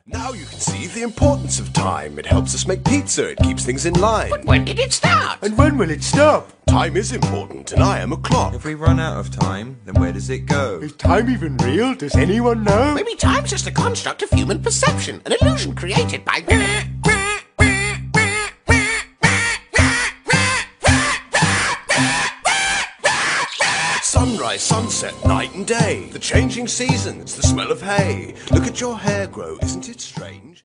Now you can see the importance of time. It helps us make pizza, it keeps things in line. But when did it start? And when will it stop? Time is important, and I am a clock. If we run out of time, then where does it go? Is time even real? Does anyone know? Maybe time's just a construct of human perception, an illusion created by... Sunrise, sunset, night and day. The changing seasons, the smell of hay. Look at your hair grow, isn't it strange?